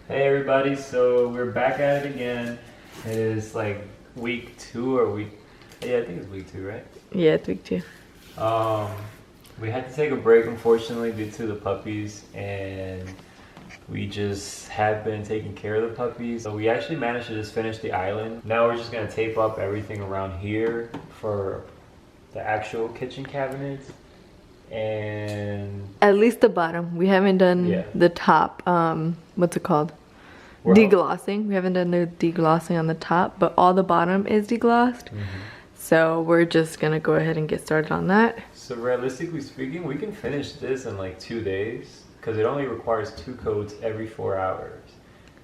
Hey everybody, so we're back at it again. It is like week 2 or yeah, I think it's week 2, right? Yeah, it's week 2. We had to take a break unfortunately due to the puppies, and we just have been taking care of the puppies. So we actually managed to just finish the island. Now we're just gonna tape up everything around here for the actual kitchen cabinets. And at least the bottom. We haven't done the top. What's it called? Deglossing. We haven't done the deglossing on the top, but all the bottom is deglossed. So we're just gonna go ahead and get started on that. So realistically speaking, we can finish this in like 2 days because it only requires 2 coats every 4 hours.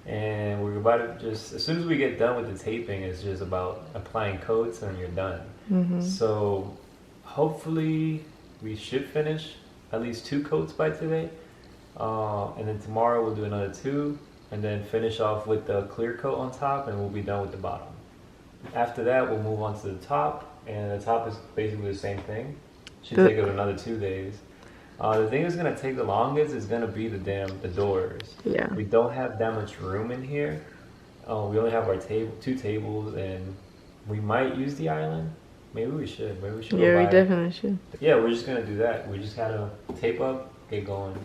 And we're about to just, as soon as we get done with the taping, it's just about applying coats and you're done. So hopefully we should finish at least 2 coats by today. And then tomorrow we'll do another 2 and then finish off with the clear coat on top, and we'll be done with the bottom. After that, we'll move on to the top, and the top is basically the same thing. Should take us another 2 days. The thing that's gonna take the longest is gonna be the doors. Yeah. We don't have that much room in here. We only have our 2 tables, and we might use the island. Maybe we should. Maybe we should. Yeah, we definitely should. Yeah, we're just gonna do that. We just gotta tape up, get going.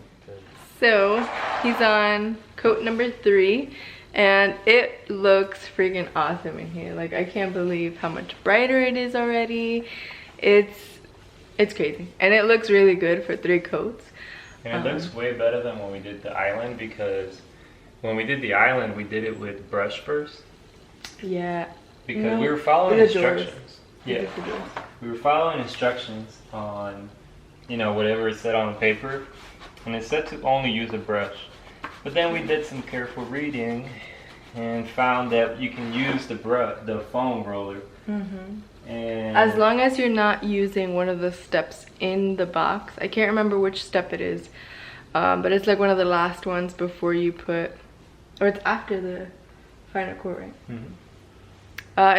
So he's on coat number 3, and it looks freaking awesome in here. Like, I can't believe how much brighter it is already. It's crazy, and it looks really good for 3 coats. And it looks way better than when we did the island, because when we did the island, we did it with brush first. Yeah. Because we were following instructions. Yeah. We were following instructions on, whatever it said on the paper, and it said to only use a brush. But then we did some careful reading and found that you can use the foam roller. And as long as you're not using one of the steps in the box. I can't remember which step it is, but it's like one of the last ones before you put, or it's after the final coat, right?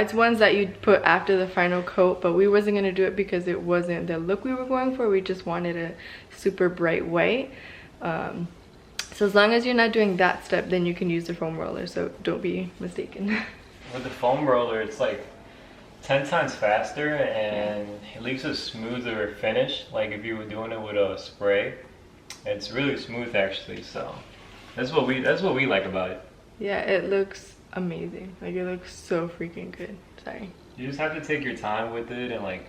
It's ones that you'd put after the final coat, but we wasn't gonna do it because it wasn't the look we were going for. We just wanted a super bright white. So as long as you're not doing that step, then you can use the foam roller, so don't be mistaken. With the foam roller, it's like 10 times faster, and it leaves a smoother finish, like if you were doing it with a spray. It's really smooth actually, so that's what we like about it. Yeah, it looks amazing. Like, it looks so freaking good. Sorry. You just have to take your time with it, and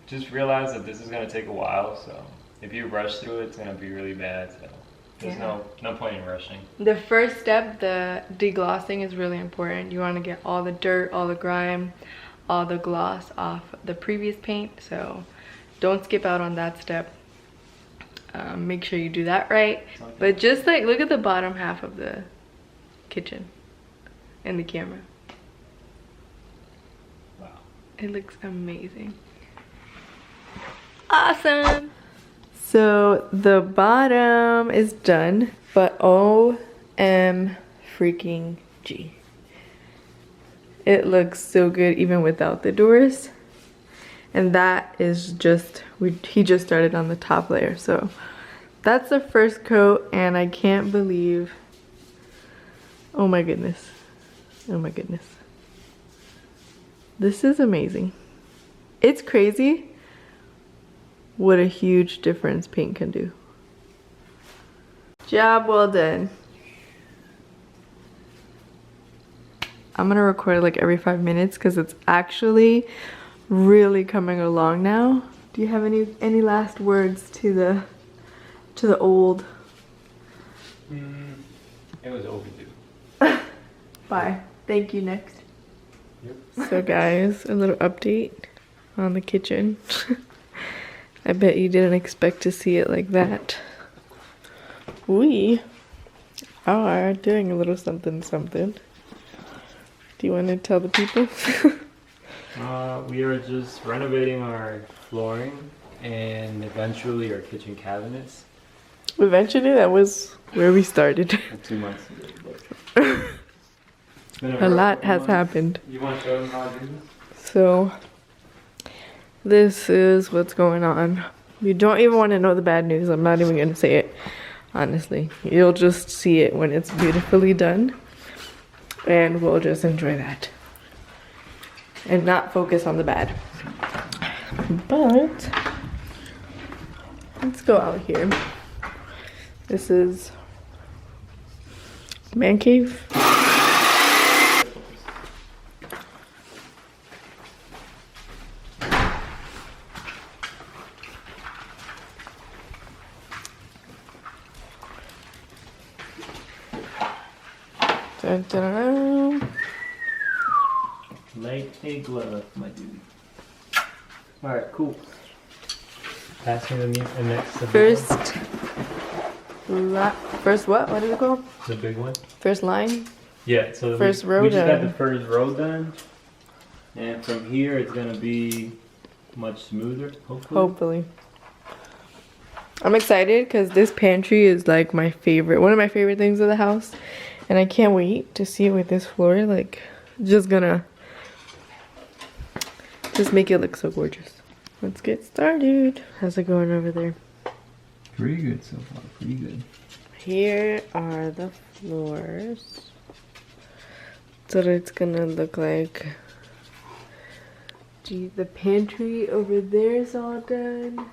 just realize that this is gonna take a while, so if you rush through it, it's gonna be really bad. So there's no point in rushing. The first step, the deglossing, is really important. You want to get all the dirt, all the grime, all the gloss off the previous paint, so don't skip out on that step. Make sure you do that right. Okay. But just look at the bottom half of the kitchen and the camera. Wow. It looks amazing. Awesome. So the bottom is done, but OM freaking G. It looks so good even without the doors. And that is just, he just started on the top layer. So that's the first coat, and I can't believe, oh my goodness. Oh my goodness. This is amazing. It's crazy what a huge difference paint can do. Job well done. I'm gonna record like every 5 minutes because it's actually really coming along now. Do you have any last words to the old? It was overdue. Bye. Thank you. Next. Yep. So guys, a little update on the kitchen. I bet you didn't expect to see it like that. We are doing a little something. Do you want to tell the people? We are just renovating our flooring and eventually our kitchen cabinets. Eventually, that was where we started. 2 months ago. A lot has happened. You want to show them how I do this? So this is what's going on. You don't even want to know the bad news. I'm not even going to say it. honestly. You'll just see it when it's beautifully done, and we'll just enjoy that and not focus on the bad. But let's go out here. This is man cave. Dun, dun, dun. Like a glove, my dude. Alright, cool. Pass me the next. The First what? What is it called? The big one? First line? Yeah, so first row we just got done. the first row done. And from here it's gonna be much smoother, hopefully. Hopefully. I'm excited because this pantry is like my favorite, one of my favorite things of the house. And I can't wait to see it with this floor. Like, just gonna just make it look so gorgeous. Let's get started. How's it going over there? Pretty good so far, pretty good. Here are the floors. That's what it's gonna look like. Gee, the pantry over there is all done.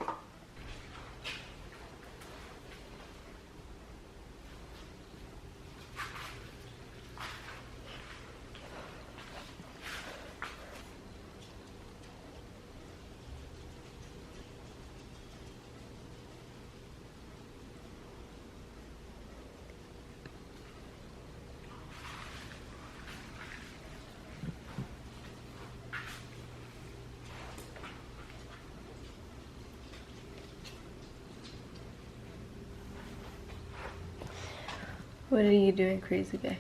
What are you doing, crazy guy?